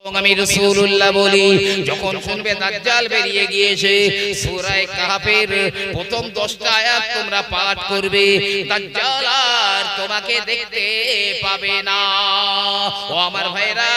আমি রাসূলুল্লাহ বলি, যখন শুনবে দাজ্জাল বেরিয়ে গিয়েছে, সূরা কাহফের প্রথম 10টা আয়াত তোমরা পাঠ করবে। দাজ্জাল আর তোমাকে দেখতে পাবে না। ও আমার ভাইরা,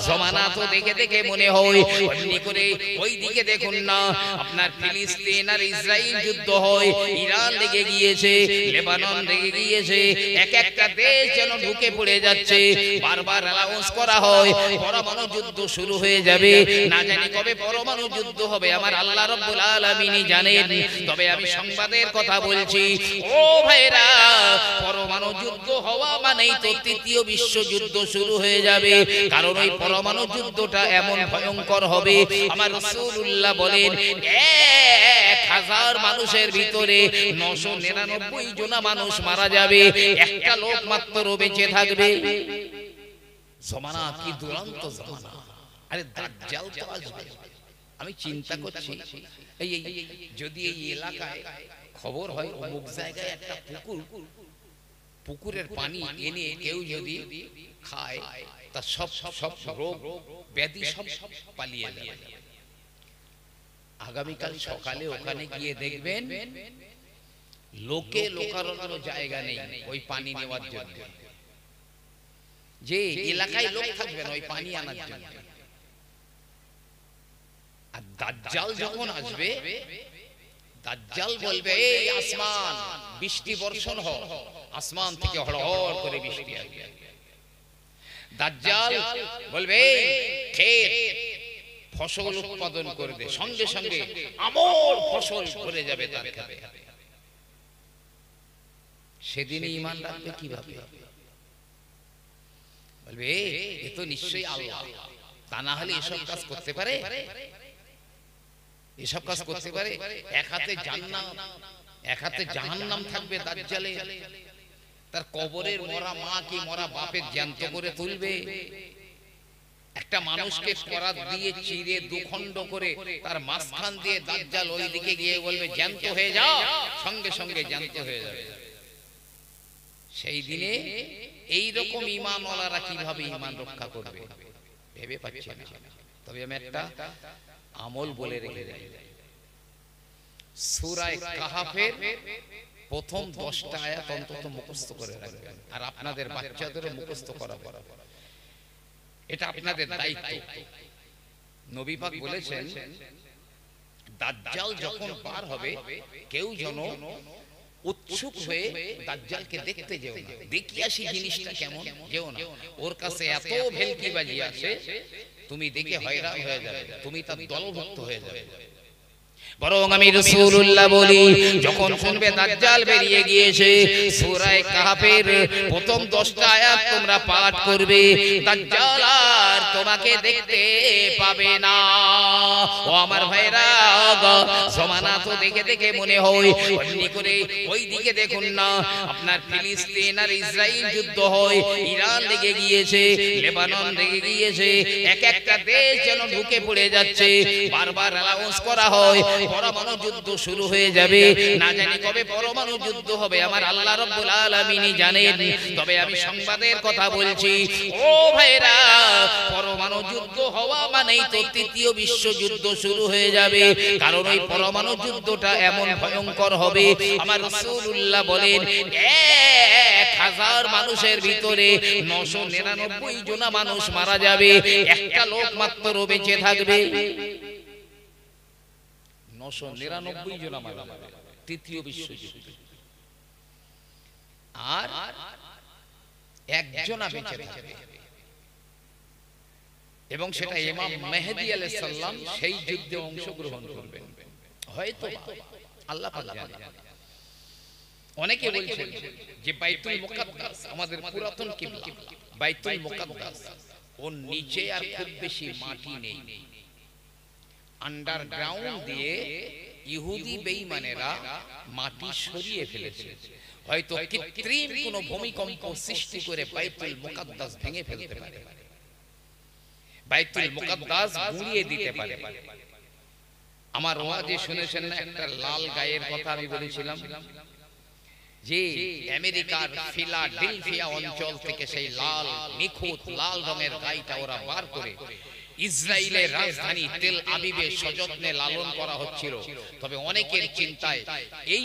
জমানা তো দেখে দেখে মনে হয় অমনি করে ওই দিকে দেখুন না, আপনার ফিলিস্তিন আর ইসরাইল যুদ্ধ হয়, ইরান লেগে গিয়েছে, লেবানন লেগে গিয়েছে, এক একটা দেশ যেন ঢুকে পড়ে যাচ্ছে। বারবার অ্যানাউন্স করা হয় পরমাণু যুদ্ধ শুরু হয়ে যাবে। না জানি কবে পরমাণু যুদ্ধ হবে, আমার আল্লাহ রাব্বুল আলামিনই জানেন। তবে আমি সংবাদের কথা বলছি, ও ভাইরা, পরমাণু যুদ্ধ হওয়া মানেই তো তৃতীয় বিশ্বযুদ্ধ শুরু হয়ে যাবে। কারণ ওই পরমাণু যুদ্ধটা এমন ভয়ঙ্কর হবে, আমার রাসূলুল্লাহ বলেন 1000 মানুষের ভিতরে 999 জন মানুষ মারা যাবে, একটা লোক মাত্র বেঁচে থাকবে। জমানা কি দুরন্ত জমানা। আরে দাজ্জাল তো আসবে। আমি চিন্তা করছি, এই যদি এই এলাকায় খবর হয় অমুক জায়গায় একটা পুকুরের পানি এনে কেউ যদি খায়, তা সব রোগ ব্যাধি সব পালিয়ে যাবে। আগামীকাল সকালে ওখানে গিয়ে দেখবেন লোকে লোকারণ্য জায়গা নেই ওই পানি নেওয়ার জন্য। যে এলাকায় লোক থাকবে না ওই পানি আনার জন্য। আর দাজ্জাল যখন আসবে, দাজ্জাল বলবে, এই আসমান বৃষ্টি বর্ষণ হোক, আসমান থেকে হড়হড় করে বৃষ্টি আসবে। দাজ্জাল বলবে, ক্ষেত ফসল উৎপাদন করবে, সঙ্গে সঙ্গে আমর ফসল ভরে যাবে তার ক্ষেতে। সেদিন ঈমান রাখবে কিভাবে? বলবে এ তো নিশ্চয়ই আল্লাহ, তা না হলে এসব কাজ করতে পারে? এসব কাজ করতে পারে? এক হাতে জান্নাত, এক হাতে জাহান্নাম থাকবে দাজ্জালে। তার কবরের মরা মা কি মরা বাপের জ্যান্ত করে তুলবে। একটা মানুষকে করাত দিয়ে চিরে দুখণ্ড করে তার মাঝখান দিয়ে দাজ্জাল ওই দিকে গিয়ে বলবে জ্যান্ত হয়ে যাও, সঙ্গে সঙ্গে জ্যান্ত হয়ে যাবে। সেই দিনে এই রকম ঈমানওয়ালারা কিভাবে ঈমান রক্ষা করবে ভেবে পাচ্ছে না। তবে আমি একটা আমল বলে রেখে যাই, সূরা কাহফের প্রথম 10টা আয়াত অন্তত মুখস্থ করে রাখবেন, আর আপনাদের বাচ্চাদেরও মুখস্থ করাবেন। এটা আপনাদের দায়িত্ব। নবী পাক বলেছেন, দাজ্জাল যখন পার হবে কেউ যেন উৎসুক হয়ে দাজ্জালকে দেখতে যেও না, দেখি আসি জিনিসটা কেমন, যেও না। ওর কাছে এত ভেলকিবাজি আছে, তুমি দেখে হয়রান হয়ে যাবে, তুমি তার দলভুক্ত হয়ে যাবে। বরং আমি রাসূলুল্লাহ বলি, যখন শুনবে দাজ্জাল বেরিয়ে গিয়েছে, সূরা কাহফের প্রথম 10টা আয়াত তোমরা পাঠ করবে। দাজ্জাল আর তোমাকে দেখতে পাবে না। ও আমার ভাইরা, জমানা তো দেখে দেখে মনে হয় অমনি করে ওই দিকে দেখুন না, আপনার ফিলিস্তিন আর ইসরাইল যুদ্ধ হয়, ইরান লেগে গিয়েছে, লেবানন লেগে গিয়েছে, এক একটা দেশ যেন ঢুকে পড়ে যাচ্ছে। বারবার অ্যানাউন্স করা হয় পরমাণু যুদ্ধ শুরু হয়ে যাবে। না জানি কবে পরমাণু যুদ্ধ হবে, আমার আল্লাহ রাব্বুল আলামিনই জানেন। তবে আমি সংবাদের কথা বলছি, ও ভাইরা, পরমাণু যুদ্ধ হওয়া মানেই তো তৃতীয় বিশ্বযুদ্ধ শুরু হয়ে যাবে। কারণ ওই পরমাণু যুদ্ধটা এমন ভয়ঙ্কর হবে, আমার রাসূলুল্লাহ বলেন 1000 মানুষের ভিতরে 999 জন মানুষ মারা যাবে, একটা লোক মাত্র বেঁচে থাকবে। 999 জন মারা যাবে তৃতীয় বিশ্বযুদ্ধ, আর একজন বেঁচে থাকবে। এবং সেটা ইমাম মেহেদী আলাইহিস সালাম সেই যুদ্ধে অংশগ্রহণ করবেন হয়তো, আল্লাহ পাক জানেন। অনেকে বলছেন যে বাইতুল মুকাদ্দাস আমাদের পুরাতন কিবলা, বাইতুল মুকাদ্দাস ওর নিচে আর খুব বেশি মাটি নেই। আন্ডারগ্রাউন্ড দিয়ে ইহুদি বেঈমানেরা মাটি সরিয়ে ফেলেছে, হয়তো কৃত্রিম কোনো ভূমিকম্প সৃষ্টি করে বাইতুল মুকাদ্দাস ভেঙে ফেলতে পারে, বাইতুল মুকাদ্দাস গুঁড়িয়ে দিতে পারে। আমার ওয়াজে শুনেছেন না একটা লাল গায়ের কথা আমি বলেছিলাম, যে আমেরিকার ফিলাডেলফিয়া অঞ্চল থেকে সেই লাল নিখুঁত লাল রঙের গাইটা ওরা বার করে ইসরায়েলের রাজধানী তেল আবিবে সযত্নে লালন করা হচ্ছিল। তবে অনেকের চিন্তায় এই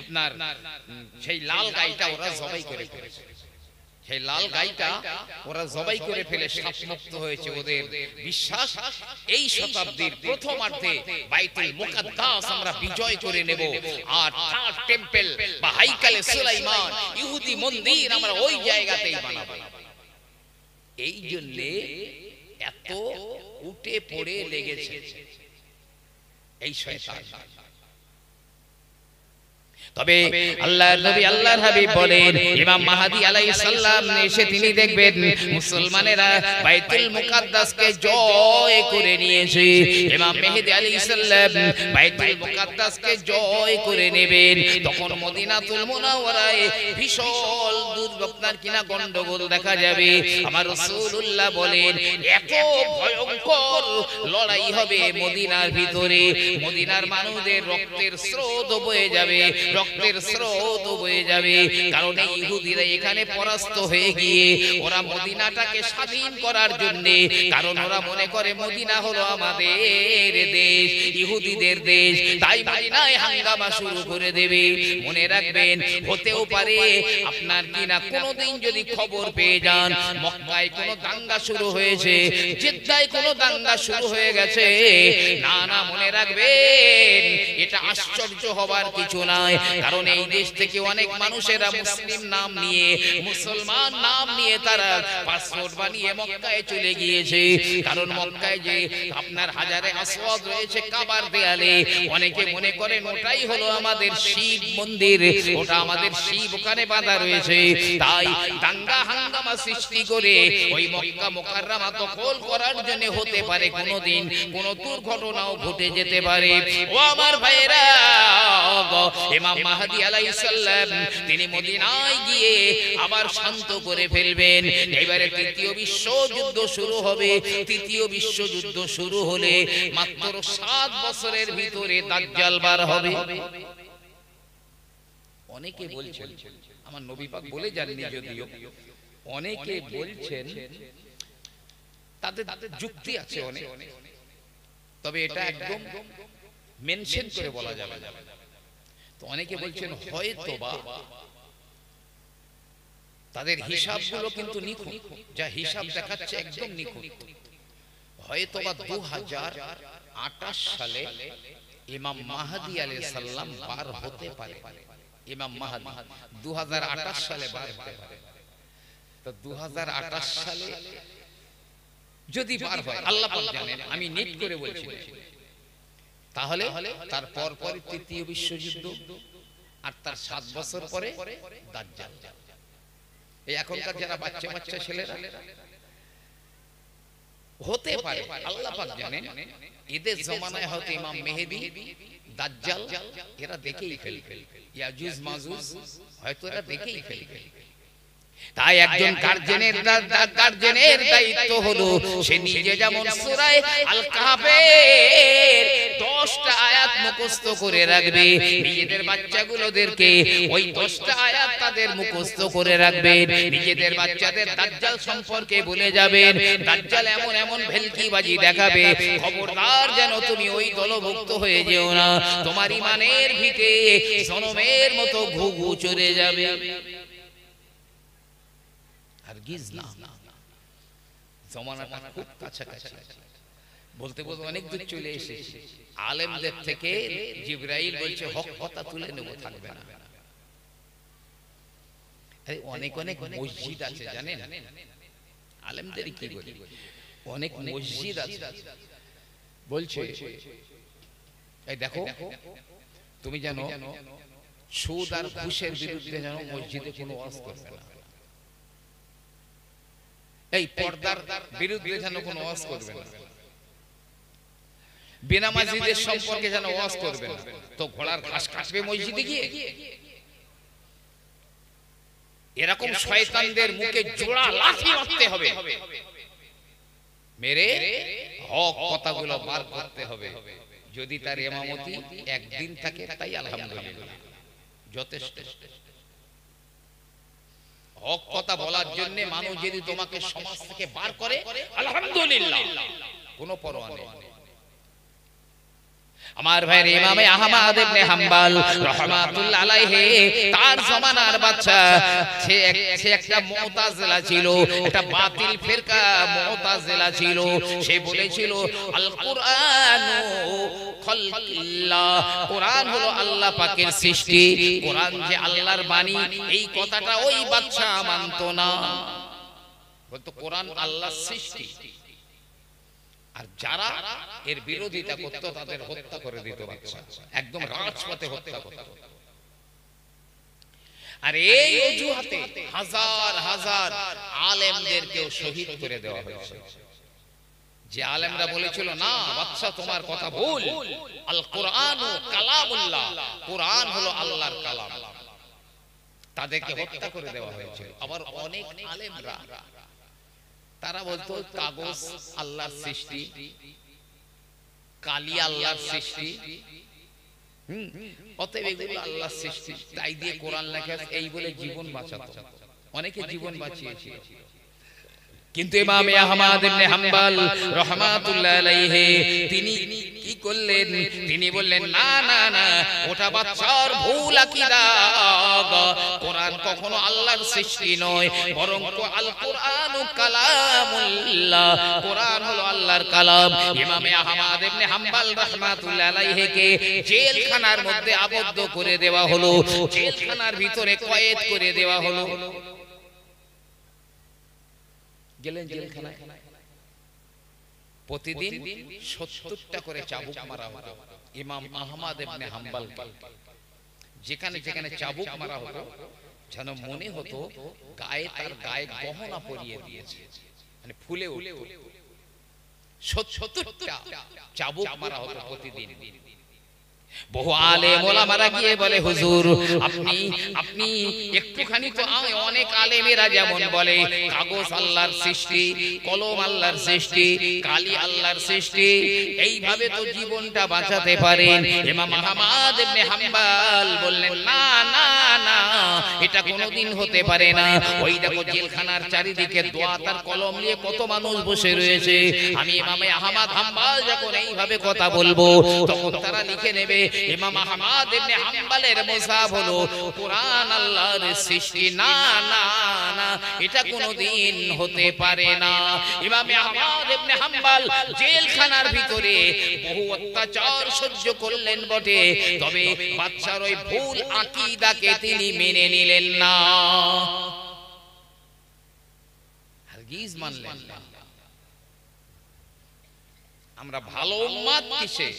আপনার সেই লাল গাইটা ওরা জবাই করে ফেলেছে। সেই লাল গাইটা ওরা জবাই করে ফেলে শাপমুক্ত হয়েছে। ওদের বিশ্বাস এই শতাব্দীর প্রথমার্ধে বাইতুল মুকাদ্দাস আমরা বিজয় করে নেব, আর থার্ড টেম্পল বা হাইকালে সুলাইমান ইহুদি মন্দির আমরা ওই জায়গাতেই বানাবো। এই জন্য এত উঠে পড়ে লেগেছে এই শয়তান। তবে আল্লাহর নবী আল্লাহর হাবিব বলেন, ইমাম মাহদী আলাইহিস সালাম এসে তিনি দেখবেন মুসলমানেরা বাইতুল মুকাদ্দাসকে জয় করে নিয়েছে। ইমাম মেহেদী আলাইহিস সালাম বাইতুল মুকাদ্দাসকে জয় করে নেবেন। তখন মদিনাতুল মুনাওয়ারায় ভীষণ দুর্ঘটনার কিনা গন্ডগোল দেখা যাবে। আমার রাসূলুল্লাহ বলেন, এত ভয়ঙ্কর লড়াই হবে মদিনার ভিতরে, মদিনার মানুষদের রক্তের স্রোত বয়ে যাবে, রক্তের স্রোত বয়ে যাবে। কারণ এই ইহুদিরা এখানে পরাস্ত হয়ে গিয়ে ওরা মদিনাটাকে স্বাধীন করার জন্য, কারণ ওরা মনে করে মদিনা হলো আমাদের দেশ, ইহুদিদের দেশ, তাই মদিনায় হাঙ্গামা শুরু করে দেবে। মনে রাখবেন, হতেও পারে আপনার কিনা কোনোদিন যদি খবর পেয়ে যান মক্কায় কোনো দাঙ্গা শুরু হয়েছে, জিদ্দায় কোনো দাঙ্গা শুরু হয়ে গেছে, না না, মনে রাখবেন এটা আশ্চর্য হবার কিছু নাই। কারণ এই দেশ থেকে অনেক মানুষেরা মুসলিম নাম নিয়ে, মুসলমান নাম নিয়ে তারা পাসপোর্ট বানিয়ে মক্কায় চলে গিয়েছে। কারণ মক্কায় যে আপনার হাজারে আসওয়াদ রয়েছে কাবার দেয়ালে, অনেকে মনে করেন ওটাই হলো আমাদের শিব মন্দির, ওটা আমাদের শিব ওখানে বাঁধা রয়েছে। তাই দাঙ্গা হাঙ্গামা সৃষ্টি করে ওই মক্কা মুকাররমা দখল করার জন্য হতে পারে কোনোদিন কোনো দুর্ঘটনাও ঘটে যেতে পারে। ও আমার ভাইরা, ইমাম মাহদী আলাইহিস সালাম তিনি মদিনায় গিয়ে আবার শান্ত করে ফেলবেন। এবারে তৃতীয় বিশ্বযুদ্ধ শুরু হবে। তৃতীয় বিশ্বযুদ্ধ শুরু হলে মাত্র 7 বছরের ভিতরে দাজ্জাল বার হবে। অনেকে বলছেন, আমার নবী পাক বলে যাননি যদিও, অনেকে বলছেন, তাদের যুক্তি আছে অনেক, তবে এটা একদম মেনশন করে বলা যাবে না। তো অনেকে বলছেন হয়তোবা তাদের হিসাবগুলো কিন্তু নিখুঁত, যা হিসাব দেখাচ্ছে একদম নিখুঁত, হয়তোবা 2028 সালে ইমাম মাহদী আলাইহিস সালাম বার হতে পারে। ইমাম মাহদী 2028 সালে বার হতে পারে। তো 2028 সালে যদি বার হয়, আল্লাহ পাক জানেন, আমি নিট করে বলছি, তাহলে তার পর তৃতীয় বিশ্বযুদ্ধ, আর তার 7 বছর পরে দাজ্জাল। এই এখনকার যারা বাচ্চা বাচ্চা ছেলেরা হতে পারে, আল্লাহ পাক জানেন, এদের জমানায় হয়তো ইমাম মেহেদী, দাজ্জাল এরা দেখেই ফেলবে, ইয়াজুজ মাজুজ হয়তো এরা দেখেই ফেলবে। তাই একজন গার্জেনের দায়িত্ব হলো সে নিজে যেমন সূরা আল কাহফের 10টা আয়াত মুখস্থ করে রাখবে, নিজেদের বাচ্চাগুলোদেরকে ওই 10টা আয়াত তাদের মুখস্থ করে রাখবেন। নিজেদের বাচ্চাদের দাজ্জাল সম্পর্কে বলে যাবেন, দাজ্জাল এমন এমন ভেলকিবাজি দেখাবে, খবরদার যেন তুমি ওই দলভুক্ত হয়ে যেও না, তোমার ঈমানের ভিতে জনমের মতো ঘুঘু চড়ে যাবে। জমানাটা খুব কাছাকাছি, বলতে বলতে অনেক দূর চলে এসেছে। আলেমদের থেকে জিবরাইল বলছে হক কথা তুলে নেব, থাকবে না। অনেক অনেক মসজিদ আছে জানেন, আলেমদের কি বলি, অনেক মসজিদ আছে, বলছে এই দেখো তুমি জানো সুদ আর ঘুষের বিরুদ্ধে যেন মসজিদে কোনো ওয়াজ করবে না, এই পর্দার বিরুদ্ধে যেন কোনো ওয়াজ করবে না, বেনামাজিদের সম্পর্কে যেন ওয়াজ করবে না। তো ঘোড়ার ঘাস কাটবে মসজিদে গিয়ে? এরকম শয়তানদের মুখে জোড়া লাথি মারতে হবে, মেরে হক কথাগুলো বার করতে হবে। যদি তার ইমামতি একদিন থাকে তাই আলহামদুলিল্লাহ, যথেষ্ট। হক কথা বলার জন্য মানুষ যদি তোমাকে সমাজ থেকে বার করে, আলহামদুলিল্লাহ, কোনো পরোয়া নেই। আমার ভাইয়ের ইমামে আহমদ ইবনে হাম্বল রাহমাতুল্লাহ আলাইহি, তার জামানার বাদশা, সে একটা মুতাজিলা ছিল, একটা বাতিল ফিরকা মুতাজিলা ছিল। সে বলেছিল আল কুরআনু খালকিল্লাহ, কোরআন হলো আল্লাহ পাকের সৃষ্টি, কোরআন যে আল্লাহর বাণী, এই কথাটা ওই বাদশা মানতো না। বলতো কোরআন আল্লাহর সৃষ্টি। আর যারা এর বিরোধিতা করত তাদের হত্যা করে দিত বাদশা, একদম রাজপথে হত্যা করত। আর এই অজুহাতে হাজার হাজার আলেমদেরকেও শহীদ করে দেওয়া হয়েছে। যে আলেমরা বলেছিল না বাদশা তোমার কথা ভুল, আল কুরআনু কালামুল্লাহ, কোরআন হলো আল্লাহর কালাম, তাদেরকে হত্যা করে দেওয়া হয়েছিল। আবার অনেক আলেমরা তারা বলতো কাগজ আল্লাহর সৃষ্টি, কালি আল্লাহর সৃষ্টি, অতএব এগুলো আল্লাহর সৃষ্টি, তাই দিয়ে কোরআন লেখা, এই বলে জীবন বাঁচাতো। অনেকে জীবন বাঁচিয়েছে। কিন্তু ইমাম আহমদ ইবনে হাম্বল রাহমাতুল্লাহ আলাইহি তিনি কি করলেন? তিনি বললেন না না না, ওটা বাদশার ভুল আকীদা, কোরআন কখনো আল্লাহর সৃষ্টি নয়, বরং আল কুরআনু কালামুল্লাহ, কোরআন হলো আল্লাহর কালাম। ইমাম আহমদ ইবনে হাম্বল রাহমাতুল্লাহ আলাইহিকে জেলখানার মধ্যে আবদ্ধ করে দেওয়া হলো, জেলখানার ভিতরে কয়েদ করে দেওয়া হলো। গেলেন জেলখানায়, প্রতিদিন ৭০টা করে চাবুক মারা হতো ইমাম আহমদ ইবনে হাম্বলকে। যেখানে যেখানে চাবুক মারা হতো যেন মনে হতো গায়ে তার গায়ে গহনা পরিয়ে দিয়েছে, মানে ফুলে উঠতো। ৭০টা চাবুক মারা হতো প্রতিদিন। বহু আলেম ওলামারা গিয়ে বলে হুজুর আপনি একটুখানি তো, অনেক আলেমেরা যেমন বলে কাগজ আল্লাহর সৃষ্টি, কলম আল্লাহর সৃষ্টি, কালি আল্লাহর সৃষ্টি, এইভাবে তো জীবনটা বাঁচাতে পারেন। ইমাম আহমদ ইবনে হাম্বল বললেন না না না, এটা কোনোদিন হতে পারে না। ওই দেখো জেলখানার চারিদিকে দোয়াত আর কলম নিয়ে কত মানুষ বসে রয়েছে, আমি ইমাম আহমদ হাম্বল যখন এইভাবে কথা বলবো তখন তারা লিখে নেবে ইমাম আহমদ ইবনে হাম্বলের মুসাফ হলো কোরআন আল্লাহর সৃষ্টি। না না না, এটা কোনোদিন হতে পারে না। ইমাম আহমদ ইবনে হাম্বল জেলখানার ভিতরে বহু অত্যাচার সহ্য করলেন বটে, তবে বাদশার ওই ভুল আকীদাকে তিনি মেনে নিলেন না, হারগিজ মানলেন না। আমরা ভালো উম্মত কিসে?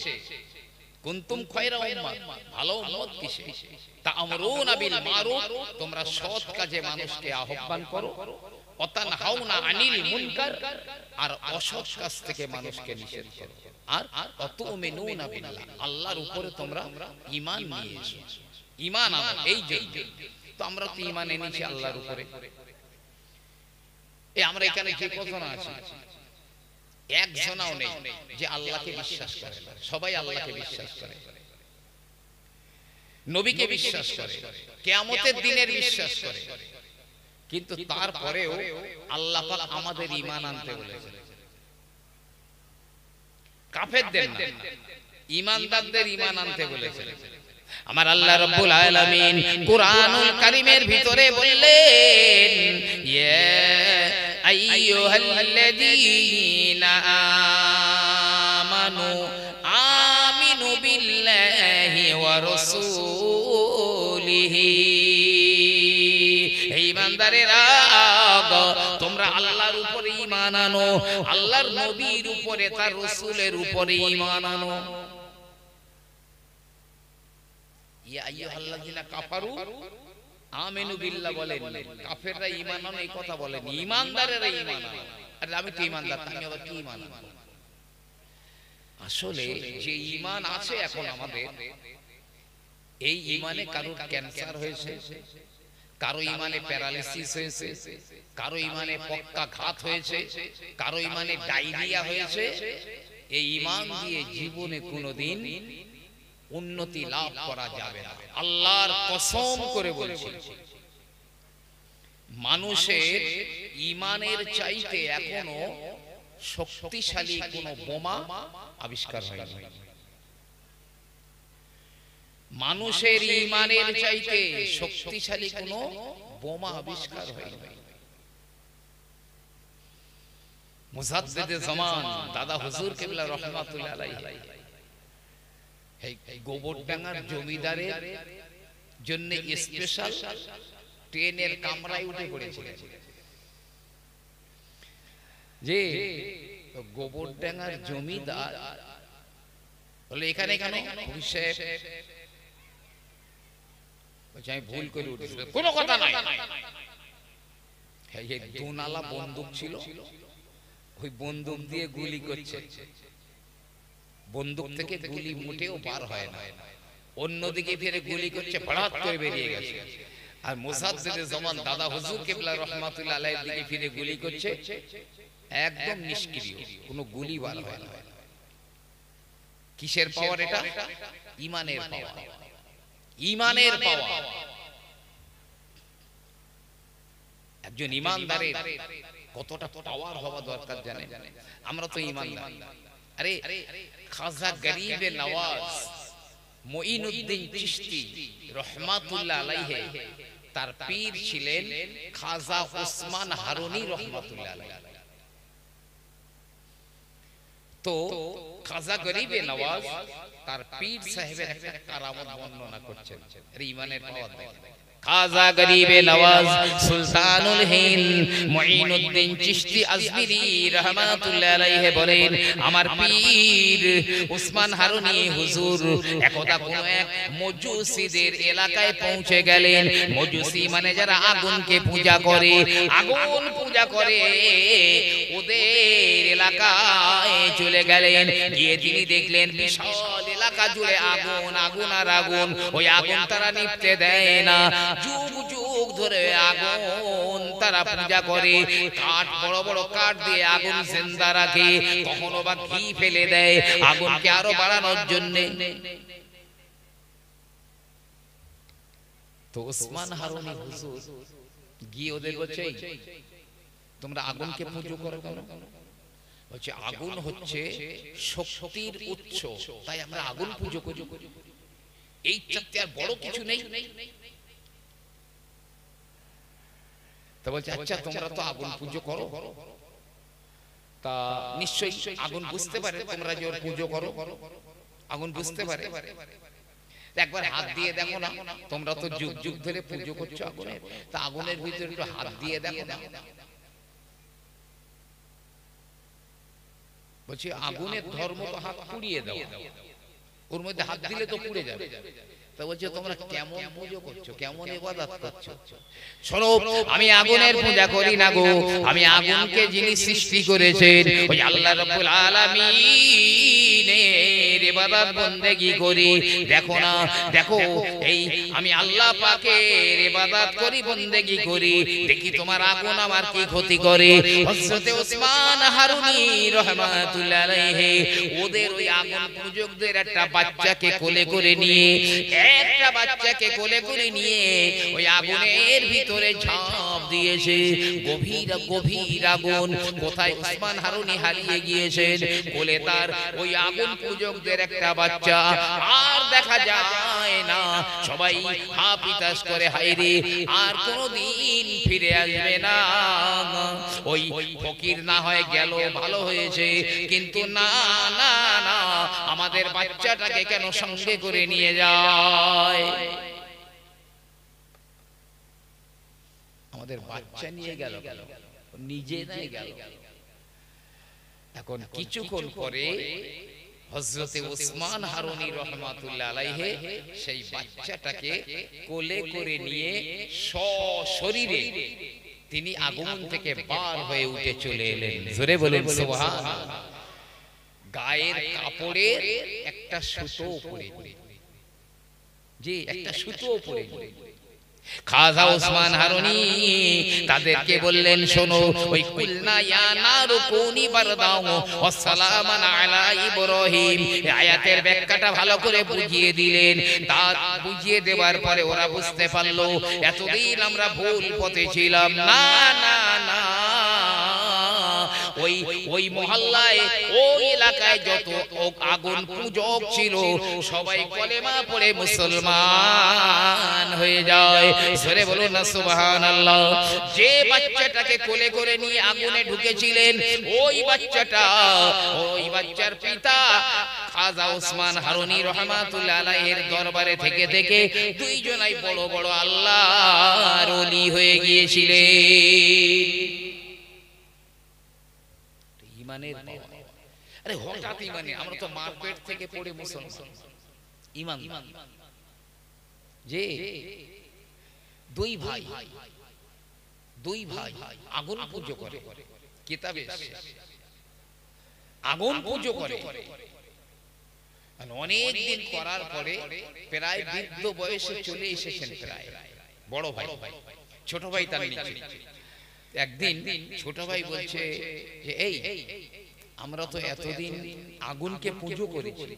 কুনতুম খায়রা উম্মাহ, ভালো উম্মত কিসে? তা'মুরুনা বিল মারুফ, তোমরা সৎ কাজে মানুষকে আহ্বান করো, ওয়া তানহাউনা আনিল মুনকার, আর অসৎ কাজ থেকে মানুষকে নিষেধ করো, আর তুমিনুনা বিল্লাহ, আল্লাহর উপরে তোমরা ঈমান নিয়ে এসো। ঈমান আনো, এই যে তো আমরা তো ঈমান এনেছি আল্লাহর উপরে। এই আমরা এখানে যে কজন আছি একজনও নেই যে আল্লাহকে বিশ্বাস করে না, সবাই আল্লাহকে বিশ্বাস করে, নবীকে বিশ্বাস করে, কিয়ামতের দিনের বিশ্বাস করে। কিন্তু তারপরেও আল্লাহ পাক আমাদের ঈমান আনতে বলেছেন, কাফেরদের না, ঈমানদারদের ঈমান আনতে বলেছেন। আমার আল্লাহ রাব্বুল আলামিন কুরআনুল কারীমের ভিতরে বললেন ইয়া আইয়ুহাল্লাযীনা আমানু আমিনু বিল্লাহি ওয়া রাসূলিহি, হে ঈমানদারেরা তোমরা আল্লাহর উপরে ঈমান আনো, আল্লাহর নবীর উপরে, তার রাসূলের উপরে ঈমান আনো। ইয়া আইয়ুহাল্লাযীনা কাফারু আমিনু বিল্লাহ বলেন, কাফেররা ঈমান আনো এই কথা বলেন, ঈমানদারেরা ঈমান আনো। আরে আমি তো ঈমানদার, আমি আবার কি ঈমান আনবো? আসলে যে ঈমান আছে এখন আমাদের, এই ঈমানে কারো ক্যান্সার হয়েছে, কারো ঈমানে প্যারালিসিস হয়েছে, কারো ঈমানে পক্ষাঘাত হয়েছে, কারো ঈমানে ডায়রিয়া হয়েছে। এই ঈমান দিয়ে জীবনে কোনোদিন উন্নতি লাভ করা যাবে না। আল্লাহর কসম করে বলছি, মানুষের ঈমানের চাইতে এখনো শক্তিশালী কোনো বোমা আবিষ্কার হয়নি। মানুষের ঈমানের চাইতে শক্তিশালী কোনো বোমা আবিষ্কার হয়নি। মুজাদ্দিদে জামান দাদা হুজুর কিবলা রাহমাতুল্লাহ আলাইহি এই গোবরডাঙ্গার জমিদারের জন্য স্পেশাল ট্রেনের কামরায় উঠে পড়েছিলেন। যে গোবরডাঙ্গার জমিদার বলে এখানে কেন? আমি ভুল করে উঠেছিল, কোনো কথা নাই। এই দুনালা বন্দুক ছিল, ওই বন্দুক দিয়ে গুলি করছে, বন্দুক থেকে গুলি মোটেও পার হয় না, অন্যদিকে ফিরে গুলি করছে, হঠাৎ করে বেরিয়ে গেছে। আর মুজাদ্দিদে জামান দাদা হুজুর কিবলা রাহমাতুল্লাহ আলাইহির দিকে ফিরে গুলি করছে, একদম নিষ্ক্রিয়, কোনো গুলি বার হয় না। কিসের পাওয়ার এটা? ঈমানের পাওয়ার, ঈমানের পাওয়ার। একজন ঈমানদারের কতটা পাওয়ার হওয়া দরকার জানেন? আমরা তো ঈমানদার। আরে খাজা গরিবে নওয়াজ মুঈনুদ্দিন চিশতি রাহমাতুল্লাহ আলাইহি, তার পীর ছিলেন খাজা ওসমান হারুনি রাহমাতুল্লাহ আলাইহি। তো খাজা গরিবে নওয়াজ তার পীর সাহেবের একটা কারামত বর্ণনা করছেন। আরে ঈমানের পাওয়ার দেখেন। খাজা গরিবে নওয়াজ সুলতানুল হিন্দ মুঈনুদ্দিন চিশতি আজমিরি রাহমাতুল্লাহ আলাইহি বলেন, আমার পীর ওসমান হারুনি হুজুর একদা কোন এক মজুসীদের এলাকায় পৌঁছে গেলেন। মজুসী মানে যারা আগুনকে পূজা করে, আগুন পূজা করে, ওদের এলাকায় চলে গেলেন। গিয়ে তিনি দেখলেন বিশাল এলাকা জুড়ে আগুন, আগুন আর আগুন। ওই আগুন তারা নিভতে দেয় না, যুগ যুগ ধরে আগুন তারা পূজা করে। কাঠ, বড় বড় কাঠ দিয়ে আগুন জিন্দা রাখে, কখনো বা ঘি ফেলে দেয় আগুনকে আরো বাড়ানোর জন্য। তো ওসমান হারুনি হুজুর গিয়ে ওদের বলছে, তোমরা আগুনকে পুজো করো কেন? বলছে আগুন হচ্ছে শক্তির উৎস, তাই আমরা আগুন পুজো করি। এই চাইতে আর বড় কিছু নেই। তা বলছে আচ্ছা তোমরা তো আগুন পুজো করো, তা নিশ্চয়ই আগুন বুঝতে পারে তোমরা যে ওর পুজো করো, আগুন বুঝতে পারে। একবার হাত দিয়ে দেখো না, তোমরা তো যুগ যুগ ধরে পুজো করছো আগুনের, তা আগুনের ভিতরে একটু হাত দিয়ে দেখো না। বলছি আগুনের ধর্ম তো হাত পুড়িয়ে দাও, ওর মধ্যে হাত দিলে তো পুড়ে যাবে। তা বলছে তোমরা কেমন পুজো করছো, কেমন ইবাদত করছো? শোনো, আমি আগুনের পূজা করি না গো, আমি আগুনকে যিনি সৃষ্টি করেছেন ওই আল্লাহ রাব্বুল আলামিনের ইবাদত বন্দেগী করি। দেখো না, দেখো এই আমি আল্লাহ পাকের ইবাদত করি, বন্দেগী করি, দেখি তোমার আগুন আমার কি ক্ষতি করে। হযরত ওসমান হারুনি রাহমাতুল্লাহ আলাইহি ওদের ওই আগুন পূজকদের একটা বাচ্চাকে কোলে করে নিয়ে, একটা বাচ্চাকে কোলে করে নিয়ে ওই আগুনের ভিতরে ঝাঁপ দিয়েছে। গভীর গভীর আগুন, কোথায় ওসমান হারুনি হারিয়ে গিয়েছেন, কোলে তার ওই আগুন পূজকদের একটা বাচ্চা। আর দেখা যায় না, সবাই হাপিতাস করে হায়রে আর কোনদিন ফিরে আসবে না। ওই ফকির না হয় গেল, ভালো হয়েছে, কিন্তু না না না, আমাদের বাচ্চাটাকে কেন সঙ্গে করে নিয়ে যায়? আমাদের বাচ্চা নিয়ে গেল, নিজে নাই গেল। এখন কিছুক্ষণ পরে হযরত ওসমান হারুনি রাহমাতুল্লাহ আলাইহি সেই বাচ্চাটাকে কোলে করে নিয়ে সশরীরে তিনি আগুন থেকে বার হয়ে উঠে চলে এলেন। জোরে বলেন সুবহানাল্লাহ। গায়ের কাপড়ের একটা সুতো পরে, যে একটা সুতো পরে, খাজা ওসমান হারুনি তাদেরকে বললেন, শোনো, ওই কুলনা ইয়া নারু কুনি বারদাও ওয়া সালামান আলা ইব্রাহিম, এই আয়াতের ব্যাখ্যাটা ভালো করে বুঝিয়ে দিলেন। তা বুঝিয়ে দেওয়ার পরে ওরা বুঝতে পারলো এতদিন আমরা ভুল পথে ছিলাম। না না না, ওই মহল্লায়, ওই এলাকায় যত আগুন পূজক ছিল সবাই কলেমা পড়ে মুসলমান হয়ে যায়। জোরে বলুন না সুবহানাল্লাহ। যে বাচ্চাটাকে কোলে করে নিয়ে আগুনে ঢুকেছিলেন ওই বাচ্চার পিতা খাজা ওসমান হারুনি রহমাতুল্লাহ আলাইহির দরবারে থেকে থেকে দুইজনাই বড় বড় আল্লাহর ওলি হয়ে গিয়েছিলেন। ইমানের আরে হঠাৎ ইমানে, আমরা তো মারপেট থেকে পড়ে মুসলমান। ইমান যে দুই ভাই আগুন পুজো করে, কিতাবে আগুন পুজো করে, অনেক দিন করার পরে প্রায় বৃদ্ধ বয়সে চলে এসেছেন প্রায় বড় ভাই, ছোট ভাই তার নিচে। একদিন ছোট ভাই বলছে যে এই আমরা তো এতদিন আগুনকে পুজো করেছি,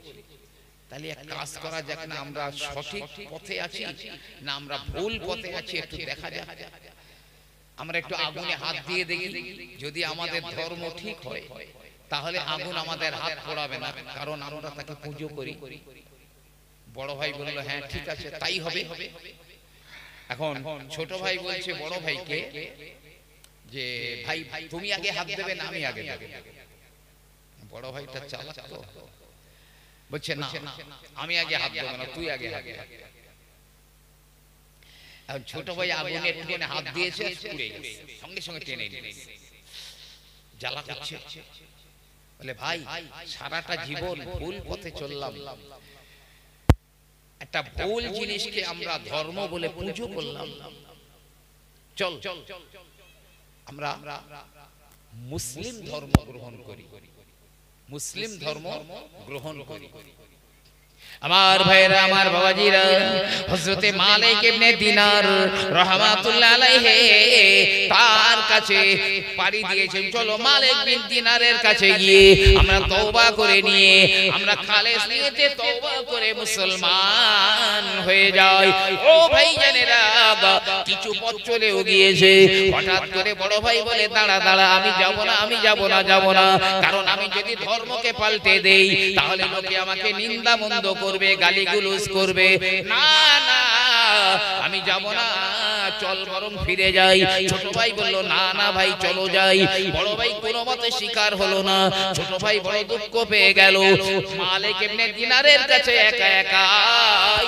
তাহলে এক কাজ করা যাক না, আমরা সঠিক পথে আছি না আমরা ভুল পথে আছি একটু দেখা যাক। আমরা একটু আগুনে হাত দিয়ে দেখি, যদি আমাদের ধর্ম ঠিক হয় তাহলে আগুন আমাদের হাত পোড়াবে না, কারণ আমরা তাকে পুজো করি। বড় ভাই বলল হ্যাঁ ঠিক আছে তাই হবে। এখন ছোট ভাই বলছে বড় ভাইকে যে ভাই তুমি আগে হাত দেবে না আমি আগে দেব। বড় ভাইটা চালাক তো, বলছে না আমি আগে হাত দেব না, তুই আগে হাত দে। এখন ছোট ভাই আগুনে টেনে হাত দিয়েছে, পুড়ে গেছে, সঙ্গে সঙ্গে টেনে নিয়েছে। জ্বালা করছে, বলে ভাই সারাটা জীবন ভুল পথে চললাম, একটা ভুল জিনিসকে আমরা ধর্ম বলে পুজো করলাম, চল আমরা মুসলিম ধর্ম গ্রহণ করি, মুসলিম ধর্ম গ্রহণ করি। আমার ভাইরা, আমার বাবাজিরা, হযরতে মালিক ইবনে দিনার রাহমাতুল্লাহ আলাইহি তার কাছে পাড়ি দিয়েছেন। চলো মালিক বিন দিনারের কাছে গিয়ে আমরা তওবা করে নিয়ে, আমরা খালেস নিয়তে তওবা করে মুসলমান হয়ে যাই। ও ভাই জানেরা, কিছু পথ চলেও গিয়েছে, হঠাৎ করে বড় ভাই বলে দাঁড়া দাঁড়া, আমি যাব না, আমি যাব না, যাব না, কারণ আমি যদি ধর্মকে পাল্টে দেই তাহলে লোকে আমাকে নিন্দা মন্দ করবে, গালিগুলোজ করবে। না না আমি যাব না, চল বরং ফিরে যাই। ছোট ভাই বলল না না ভাই চলো যাই। বড় ভাই কোনো মতে স্বীকার হলো না। ছোট ভাই বড় দুঃখ পেয়ে গেল। মালিক ইবনে দিনারের কাছে একা একাই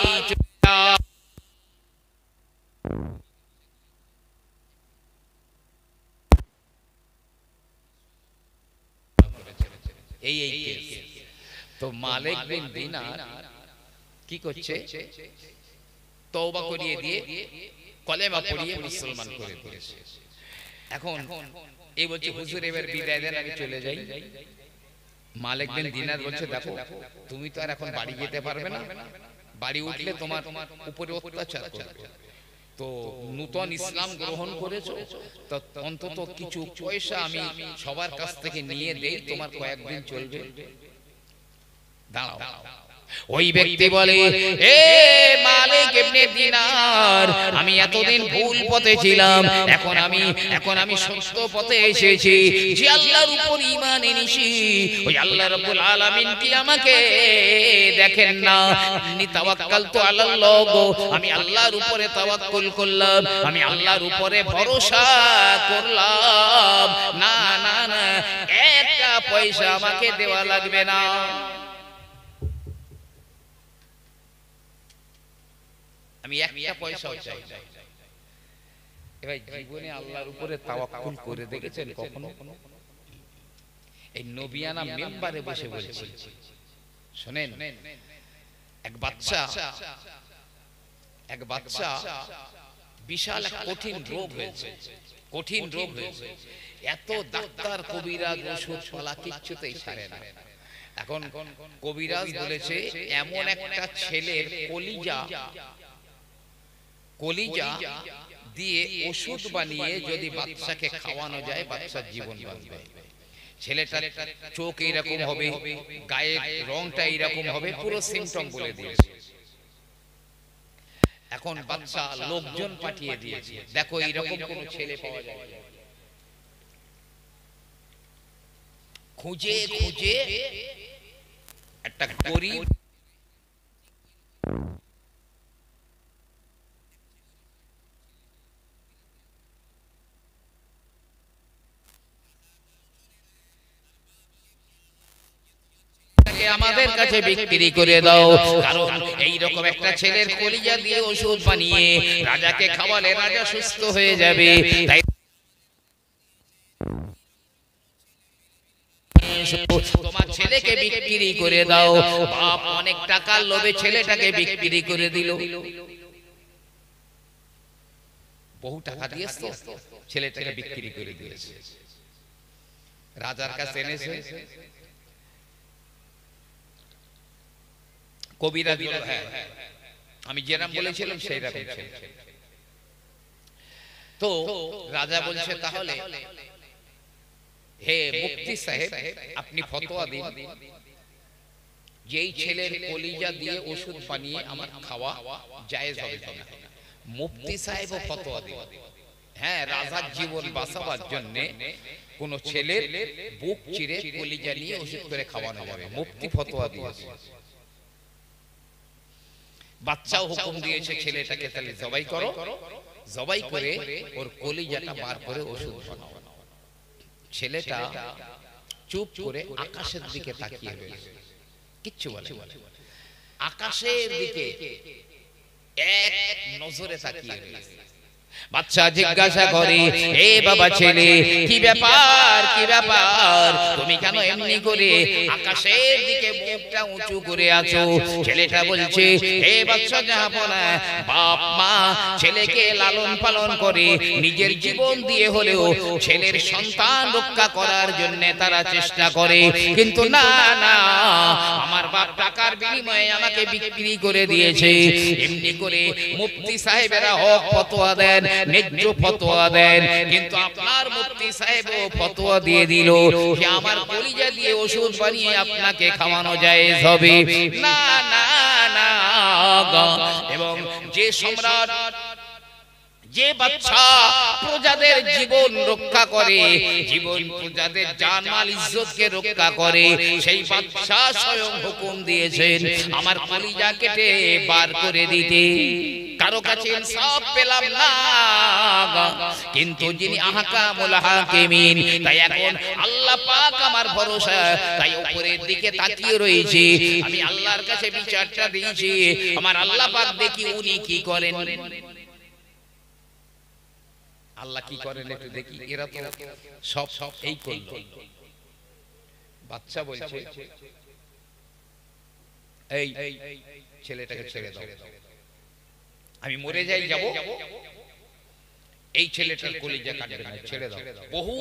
এই তো মালিক বিন দিনার কি করছে, তওবা করিয়ে দিয়ে কলেমা পড়িয়ে মুসলমান করে দিয়েছে। এখন এই বলছে হুজুর এবার বিদায় দেন, আমি চলে যাই। মালিক বিন দিনার বলছে দেখো তুমি তো আর এখন বাড়ি যেতে পারবে না, বাড়ি উঠলে তোমার উপরে অত্যাচার করবে, তো নূতন ইসলাম গ্রহণ করেছো, তো অন্তত কিছু পয়সা আমি সবার কাছ থেকে নিয়ে দেই, তোমার কয়েকদিন চলবে, দাঁড়াও। ওই ব্যক্তি বলে এ মালিক ইবনে দিনার, আমি এতদিন ভুল পথে ছিলাম, এখন আমি সত্য পথে এসেছি। যে আল্লাহর উপর ঈমান এনেছি ওই আল্লাহ রাব্বুল আলামিন কি আমাকে দেখেন না? ইন্নী তাওয়াক্কালতু আলাল্লাহ, আমি আল্লাহর উপরে তাওয়াক্কুল করলাম, আমি আল্লাহর উপরে ভরসা করলাম। না না না, একটা পয়সা আমাকে দেওয়া লাগবে না। আমি একটা পয়সাও চাই না। এবার জীবনে আল্লাহর উপরে তাওয়াক্কুল করে দেখেছেন কখনো? এই নবিয়ানা মেম্বারে বসে বলছি, শুনেন, এক বাচ্চা বিশাল এক কঠিন রোগ হয়েছে, এত ডাক্তার কবিরাজ ওষুধ ফলা কিচ্ছুতেই সারে না। এখন কবিরাজ বলেছে এমন একটা ছেলের কলিজা দিয়ে ওষুধ বানিয়ে যদি বাচ্চাকে খাওয়ানো যায় বাচ্চার জীবন বাঁচবে। ছেলেটার চোখ এইরকম হবে, গায়ের রংটা এইরকম হবে, পুরো সিমটম বলে দিয়েছে। এখন বাচ্চা লোকজন পাঠিয়ে দিয়েছে, দেখো এইরকম কোন ছেলে পাওয়া যায়, খুঁজে খুঁজে একটা গরিব আমাদের কাছে বিক্রি করে দাও, কারণ এইরকম একটা ছেলের কলিজা দিয়ে ওষুধ বানিয়ে রাজাকে খাওয়ালে রাজা সুস্থ হয়ে যাবে। তাই তোমার ছেলেকে বিক্রি করে দাও। বাপ অনেক টাকার লোভে ছেলেটাকে বিক্রি করে দিল, বহু টাকা দিয়েছে, ছেলেটাকে বিক্রি করে দিয়েছে। রাজার কাছে এনেছে, কবিরা দিল, হ্যাঁ আমি যেরকম বলেছিলাম সেই রকম ছিল। তো রাজা বলছে, তাহলে হে মুফতি সাহেব আপনি ফতোয়া দিন, যেই ছেলের কলিজা দিয়ে ওষুধ বানিয়ে আমার খাওয়া জায়েজ হবে কিনা। মুফতি সাহেব ফতোয়া দিল, হ্যাঁ রাজার জীবন বাঁচাবার জন্য কোন ছেলের বুক চিরে কলিজা নিয়ে ওষুধ করে খাওয়ানো যাবে। মুফতি ফতোয়া দিয়েছে। বাচ্চাও হুকুম দিয়েছে ছেলেটাকে তাহলে জবাই করো, জবাই করে ওর কলিজাটা বার করে ওষুধ বানাও। ছেলেটা চুপ করে আকাশের দিকে তাকিয়ে রয়েছে, কিচ্ছু বলে, আকাশের দিকে এক নজরে তাকিয়ে রয়েছে। বাচ্চা জিজ্ঞাসা করে, এ বাবা ছেলে কি ব্যাপার, কি ব্যাপার, তুমি কেন এমনি করে আকাশের দিকে মুখটা উঁচু করে আছো? ছেলেটা বলছে, হে বাচ্চা জাহাপনা, বাপ মা ছেলেকে লালন পালন করে নিজের জীবন দিয়ে হলেও ছেলের সন্তান রক্ষা করার জন্য তারা চেষ্টা করে, কিন্তু না না, আমার বাপ টাকার বিনিময়ে আমাকে বিক্রি করে দিয়েছে। এমনি করে মুফতি সাহেবেরা হক ফতোয়া দেন, ন্যায্য ফতোয়া দেন, কিন্তু আপনার মুফতি সাহেবও ফতোয়া দিয়ে দিল যে আমার কলিজা দিয়ে ওষুধ বানিয়ে আপনাকে খাওয়ানো জায়েজ হবে না, না না। এবং যে সম্রাট, যে বাচ্চা প্রজাদের জীবন রক্ষা করে, জীবন প্রজাদের জানমাল ইজ্জতকে রক্ষা করে, সেই বাচ্চা স্বয়ং হুকুম দিয়েছেন আমার কলিজা কেটে বার করে দিতে। কারো কাছে ইনসাফ পেলাম না, কিন্তু যিনি আহকামুল হাকিমিন, তাই এখন আল্লাহ পাক আমার ভরসা, তাই উপরের দিকে তাকিয়ে রয়েছে, আমি আল্লাহর কাছে বিচারটা দিয়েছি, আমার আল্লাহ পাক দেখি উনি কি করেন। আল্লাহ কি করেন একটু দেখি। এরা তো সব এই করলো। বাচ্চা বলছে, এই ছেলেটাকে ছেড়ে দাও, আমি মরে যাই যাব, এই ছেলেটার কলিজা কাটবে না, ছেড়ে দাও। বহু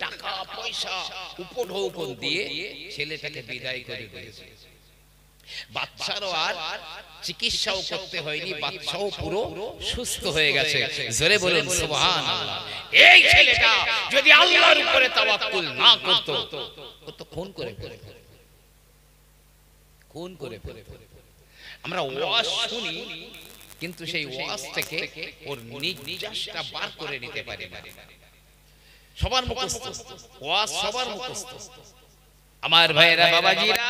টাকা পয়সা উপঢৌকন দিয়ে ছেলেটাকে বিদায় করে দিয়েছে। বাচ্চারও আর চিকিৎসাও করতে হয়নি, বাচ্চাও পুরো সুস্থ হয়ে গেছে। জোরে বলুন সুবহানাল্লাহ। এই ছেলেটা যদি আল্লাহর উপরে তাওয়াক্কুল না করত, ও তো খুন করে ফেলে, খুন করে ফেলে। আমরা ওয়াজ শুনি, কিন্তু সেই ওয়াজ থেকে ওর নির্যাসটা বার করে নিতে পারি না। সবার মুখস্থ ওয়াজ, সবার মুখস্থ। আমার ভাইরা বাবাজিরা,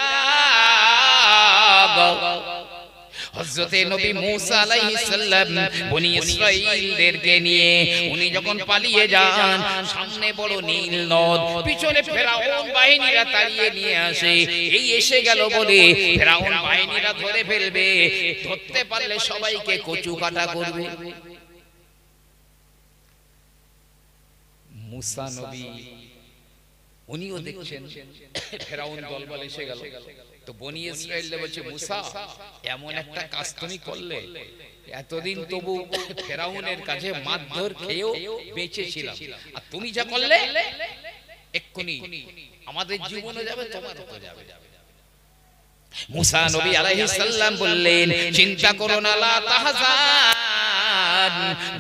হযরতে নবী মুসা আলাইহিস সালাম বনি ইসরাঈলদেরকে নিয়ে উনি যখন পালিয়ে যান, সামনে বড় নীল নদ, পিছনে ফেরাউন বাহিনীরা তাড়িয়ে নিয়ে আসে। এই এসে গেল বলে ফেরাউন বাহিনীরা ধরে ফেলবে, ধরতে পারলে সবাইকে কচু কাটা করবে। মুসা নবী উনিও দেখছেন ফেরাউন দলবল এসে গেল, তো বনি ইসরাঈলরা বলছে, মুসা এমন একটা কাজ তুমি করলে, এতদিন তবু ফেরাউনের কাছে মারধর খেয়েও বেঁচে ছিলাম, আর তুমি যা করলে এক্ষুনি আমাদের জীবনে যাবে, তোমারও তো যাবে। মুসা নবী আলাইহিস সালাম বললেন, চিন্তা করো না, লা তাহজান,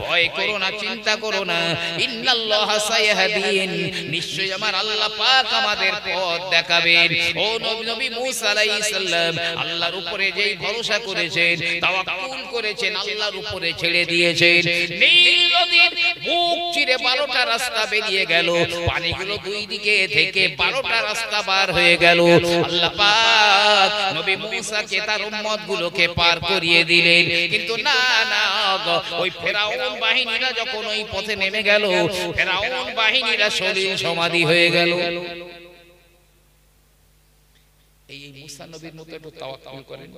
ভয় করো না, চিন্তা করো না, ইন্নাল্লাহা সায়াহদিন, নিশ্চয়ই আমার আল্লাহ পাক আমাদের পথ দেখাবেন। ও নবী মুসা আলাইহিস সালাম আল্লাহর উপরে যেই ভরসা করেছেন, তাওয়াক্কুল করেছেন, আল্লাহর উপরে ছেড়ে দিয়েছেন, নীল নদীর বুক চিরে 12টা রাস্তা বেরিয়ে গেল, পানিগুলো দুই দিকে থেকে 12টা রাস্তা পার হয়ে গেল। আল্লাহ পাক নবী মুসাকে তার উম্মতগুলোকে পার করিয়ে দিলেন। কিন্তু না না, ওই ফেরাউন বাহিনীরা যখন ওই পথে নেমে গেল, ফেরাউন বাহিনীরা সলিল সমাধি হয়ে গেল। এই মুসা নবীর মতো একটু তাওয়াক্কুল করেন,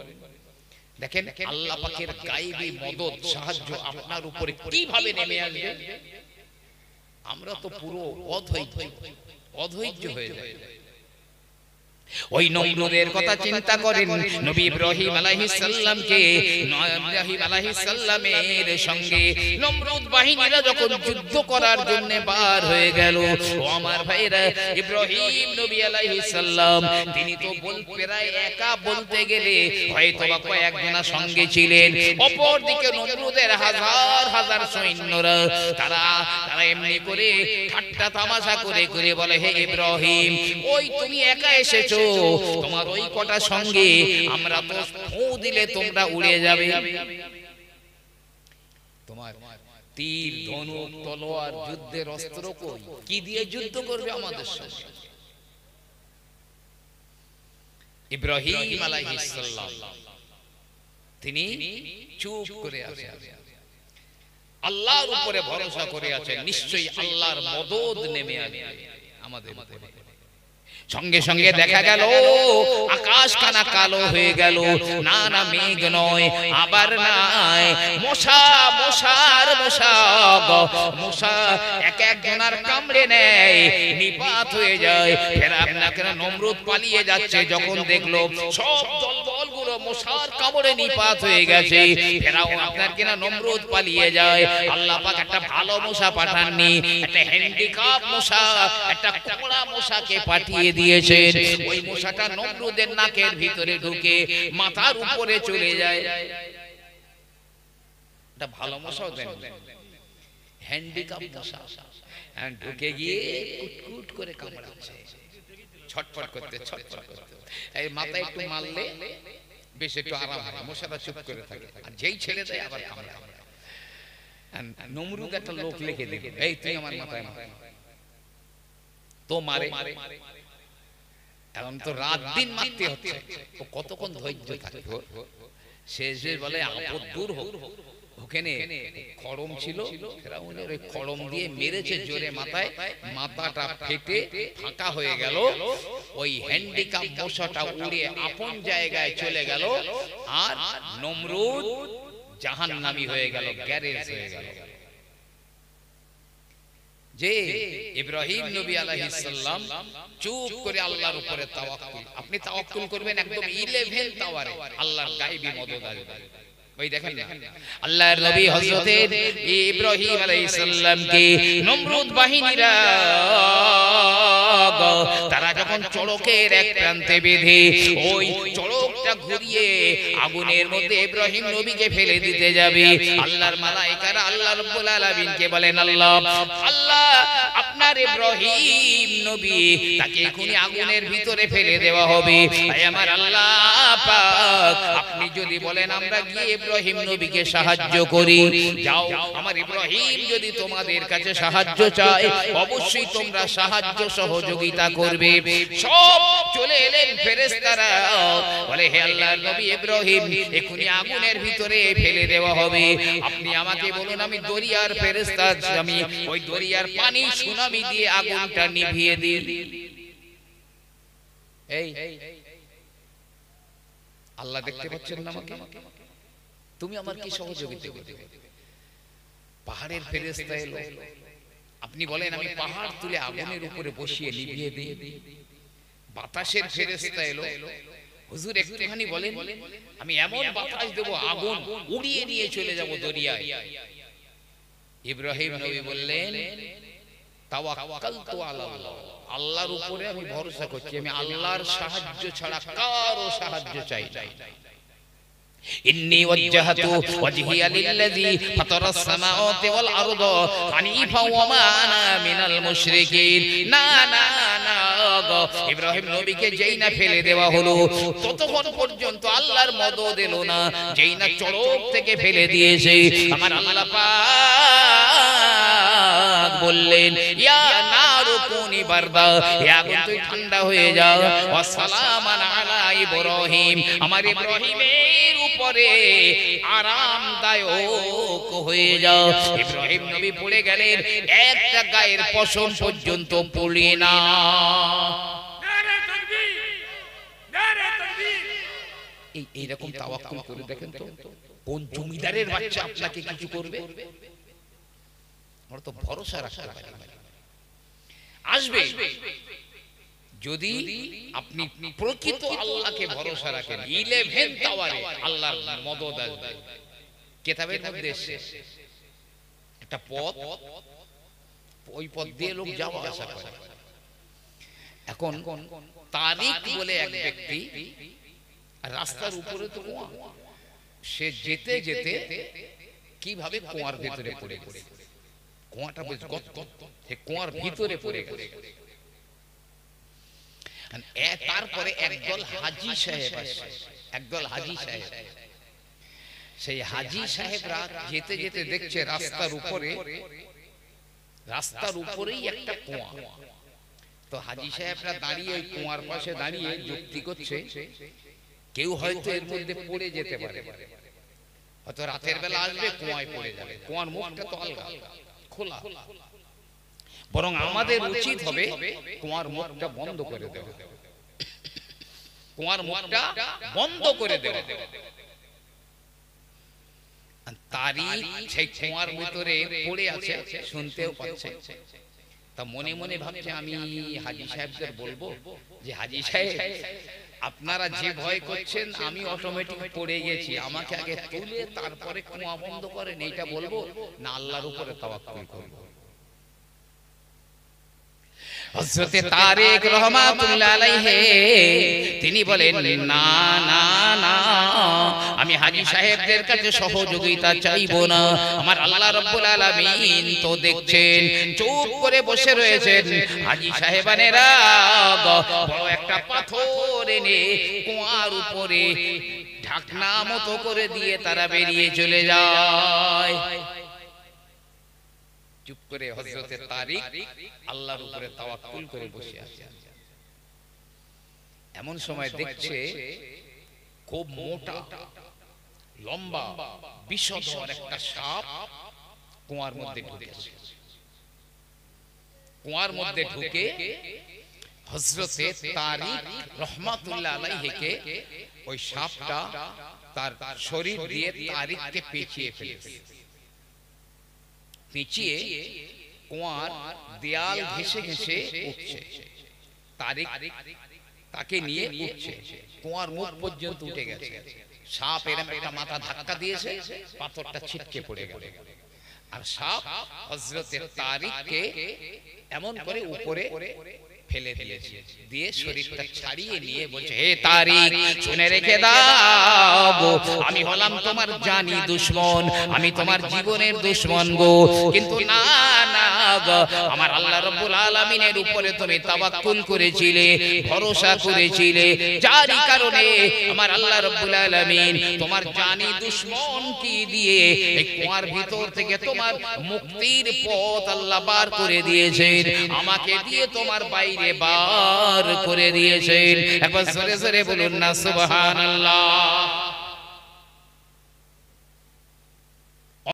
দেখেন আল্লাহ পাকের গায়েবী মদদ সাহায্য আপনার উপরে কিভাবে নেমে আসবে। আমরা তো পুরো অধৈর্য হয়ে যাই। ওই নমরুদের কথা চিন্তা করেন, নবী ইব্রাহিম আলাইহিস সালামকে, ইব্রাহিম আলাইহিস সালামের সঙ্গে নমরুদ বাহিনীরা যখন যুদ্ধ করার জন্য বার হয়ে গেল, ও আমার ভাইরা, ইব্রাহিম নবী আলাইহিস সালাম তিনি তো প্রায় একা বলতে গেলে হয়তো বা কয়েকজনা সঙ্গে ছিলেন, অপর দিকে নমরুদের হাজার হাজার সৈন্যরা, তারা এমনি করে ঠাট্টা তামাশা করে করে বলে, হে ইব্রাহিম, ওই তুমি একা এসেছো, তোমার ওই কটা সঙ্গে আমরা তো ফু দিলে তোমরা উড়ে যাবে, তোমার তীর ধনুক তলোয়ার যুদ্ধের অস্ত্র কই, কি দিয়ে যুদ্ধ করবে আমাদের সঙ্গে? ইব্রাহিম আলাইহিস সালাম তিনি চুপ করে আছেন, আল্লাহর উপরে ভরসা করে আছেন, নিশ্চয়ই আল্লাহর মদদ নেমে আসবে আমাদের উপরে। সঙ্গে সঙ্গে দেখা গেল আকাশ খানা কালো হয়ে গেল, না না মেঘ নয়, আবার নাই মশা, মশার মশা এক একজনার কামড়ে নেয়, নিপাত হয়ে যায়। ফেরাউন না কেন নমরুদ পালিয়ে যাচ্ছে, যখন দেখলো সব দলবলগুলো মশার কামড়ে নিপাত হয়ে গেছে, ফেরাউন আপনার কিনা নমরুদ পালিয়ে যায়। আল্লাহ পাক একটা ভালো মশা পাঠাননি, একটা হ্যান্ডিক্যাপ মশা, একটা কোমড়া মশাকে পাঠিয়ে দিয়েছেন। ওই মশাটা নমরুদের নাকের ভিতরে ঢুকে মাথার উপরে চলে যায়। এটা ভালো মশাও দেন, হ্যান্ডিক্যাপ মশা ঢুকে গিয়ে কুটকুট করে কামড়াচ্ছে, ছটফট করতে ছটফট করতে, এই মাথায় একটু মারলে বেশ একটু আরাম হয়, মশাটা চুপ করে থাকে, আর যেই ছেড়ে দেয় আবার কামড়ায়। নমরুদ একটা লোক লিখে দিল, এই তুই আমার মাথায় মার, তো মারে। এখন তো রাত দিন মারতে হচ্ছে, ও কতক্ষণ ধৈর্য থাকবে? শেষে বলে আপদ দূর হোক, ওখানে খড়ম ছিল, ফেরাউনের ওই খড়ম দিয়ে মেরেছে জোরে মাথায়, মাথাটা ফেটে ফাঁকা হয়ে গেল। ওই হ্যান্ডিক্যাপ মশাটা উড়ে আপন জায়গায় চলে গেল, আর নমরুদ জাহান্নামী হয়ে গেল, গ্যারেজ হয়ে গেল। যে ইব্রাহিম নবী আলাইহিস সালাম চুপ করে আল্লাহর উপরে তাওয়াক্কুল, আপনি তাওয়াক্কুল করবেন একদম 11 টাওয়ারে, আল্লাহর গায়েবী মদদ আসবে। ওই দেখেন না, আল্লাহর নবী হযরত ইব্রাহিম আলাইহিস সালামকে নমরুদ বাহিনীরা তারা যখন চড়কের এক প্রান্তে বেঁধে ওই চড়কটা ঘুরিয়ে আগুনের মধ্যে ইব্রাহিম নবীকে ফেলে দিতে যাবে, আল্লাহর মালায়েকারা আল্লাহ রাব্বুল আলামিনকে বলেন, আল্লাহ আপনার ইব্রাহিম নবী তাকে এখনি আগুনের ভিতরে ফেলে দেওয়া হবে। আয় আমার আল্লাহ পাক, আপনি যদি বলেন আমরা গিয়ে ইব্রাহিম নবীকে সাহায্য করি, যাও, আমার ইব্রাহিম যদি তোমাদের কাছে সাহায্য চায় অবশ্যই তোমরা সাহায্য সহযোগিতা করবে। সব চলে এলেন ফেরেশতারা, বলে হে আল্লাহর নবী ইব্রাহিম এখনি আগুনের ভিতরে ফেলে দেওয়া হবে, আপনি আমাকে বলুন আমি দরিয়ার ফেরেশতা, আমি ওই দরিয়ার পানি সুনামি দিয়ে আগুনটা নিভিয়ে দিই। এই আল্লাহ দেখতে পাচ্ছেন না আমাকে, তুমি আমার কি সহযোগিতা করবে? পাহাড়ের ফেরেশতা এলো, আপনি বলেন আমি পাহাড় তুলে আগুনের উপরে বসিয়ে নিভিয়ে দিই। বাতাসের ফেরেশতা এলো, হুজুর একটুখানি বলেন আমি এমন বাতাস দেব আগুন উড়িয়ে নিয়ে চলে যাব দরিয়ায়। ইব্রাহিম নবী বললেন তাওয়াক্কালতু আলাল্লাহ, আল্লাহর উপরে আমি ভরসা করছি, আমি আল্লাহর সাহায্য ছাড়া কারো সাহায্য চাই না। إني وجهت وجهي للذي فطر السماوات والأرض حنيفا وما أنا من المشركين না না না ইব্রাহিম নবীকে যেই না ফেলে দেওয়া হলো ততক্ষণ পর্যন্ত আল্লাহর মদদ এলো না যেই না চড়ক থেকে ফেলে দিয়েছে আমার আল্লাহ পাক বললেন ইয়া নারু কুনি বারদা হে আগুন তুই ঠান্ডা হয়ে যাও ওয়া সালামান আলা ইব্রাহিম আমার ইব্রাহিমের উপরে আরামদায়ক হয়ে যাও ইব্রাহিম নবী পড়ে গেলেন একটা গায়ের পশম পর্যন্ত পড়ে না নারে তাকবীর নারে তাকবীর এইরকম তাওয়াক্কুল করে দেখেন তো কোন জমিদারের বাচ্চা আপনাকে কিছু করবে আমরা তো ভরসা রাখতে পারি আসবে যদি আপনি প্রকৃত আল্লাহকে ভরসা রাখেন 11 টাওয়ারে আল্লাহর মদদ আসবে কিতাবের মধ্যে একটা পথ ওই পথ দিয়ে লোক যাওয়া আসা করে এখন তারিক বলে এক ব্যক্তি রাস্তার উপরে তো কুয়া সে যেতে যেতে কিভাবে কুয়ার ভিতরে পড়ে গেছে কুয়াটা বেশ গর্ত সে কুয়ার ভিতরে পড়ে গেছে তারপরে একদল হাজী সাহেব আসে একদল হাজী সাহেব সেই হাজী সাহেবরা যেতে যেতে দেখছে রাস্তার উপরেই একটা কুয়া তো হাজী সাহেবরা দাঁড়িয়ে ওই কুয়ার পাশে দাঁড়িয়ে যুক্তি করছে কেউ হয়তো এর মধ্যে পড়ে যেতে পারে হয়তো রাতের বেলা আসবে কুয়ায় পড়ে যাবে কুয়ার মুখটা তো আলগা খোলা বরং আমাদের উচিত হবে কুয়ার মুখটা বন্ধ করে দেওয়া কুয়ার মুখটা বন্ধ করে দেওয়া তারিক সেই কুয়ার ভিতরে পড়ে আছে শুনতেও পাচ্ছে তা মনে মনে ভাবছে আমি হাজী সাহেবদের বলবো যে হাজী সাহেব আপনারা যে ভয় করছেন আমি অটোমেটিক পড়ে গেছি আমাকে আগে তুলে তারপরে কুয়া বন্ধ করেন এইটা বলবো না আল্লাহর উপরে তাওয়াক্কুল করব হযরতে তারিক রহমাতুল্লাহ আলাইহি তিনি বলেন না না না আমি হাজী সাহেবদের কাছে সহযোগিতা চাইবো না আমার আল্লাহ রাব্বুল আলামিন তো দেখছেন চুপ করে বসে রয়েছেন হাজী সাহেবানেরা বড় একটা পাথর এনে কুয়ার উপরে ঢাকনা মতো করে দিয়ে তারা বেরিয়ে চলে যায় চুপ করে হযরতে তারিক আল্লাহর উপরে তাওয়াক্কুল করে বসে আছে এমন সময় দেখছে খুব মোটা লম্বা বিষধর একটা সাপ কুয়ার মধ্যে ঢুকেছে কুয়ার মধ্যে ঢুকে হযরতে তারিক রহমাতুল্লাহ আলাইহিকে ওই সাপটা তার শরীর দিয়ে তারিককে পেঁচিয়ে ফেলেছে পেঁচিয়ে কুয়ার দেয়াল ঘেঁষে ঘেঁষে উঠছে তারিক তাকে নিয়ে উঠছে কুয়ার মুখ পর্যন্ত উঠে গেছে সাপ এরকম একটা মাথা ধাক্কা দিয়েছে পাথরটা ছিটকে পড়ে গেল আর সাপ হযরতে তারিককে এমন করে উপরে ফেলে দিয়েছে দিয়ে শরীরটা ছাড়িয়ে নিয়ে বলছে হে তারিক শুনে রেখে দাও আমি হলাম তোমার জানি দুশমন আমি তোমার জীবনের দুশমন গো কিন্তু না না গো আমার আল্লাহ রাব্বুল আলামিনের উপরে তুমি তাওয়াক্কুল করেছিলে ভরসা করেছিলে যারই কারণে আমার আল্লাহ রাব্বুল আলামিন তোমার জানি দুশমন কি দিয়ে এই কুয়ার ভিতর থেকে তোমার মুক্তির পথ আল্লাহ বার করে দিয়েছেন আমাকে দিয়ে তোমার বাইরে বার করে দিয়েছেন একবার জোরে জোরে বলুন না সুবহানাল্লাহ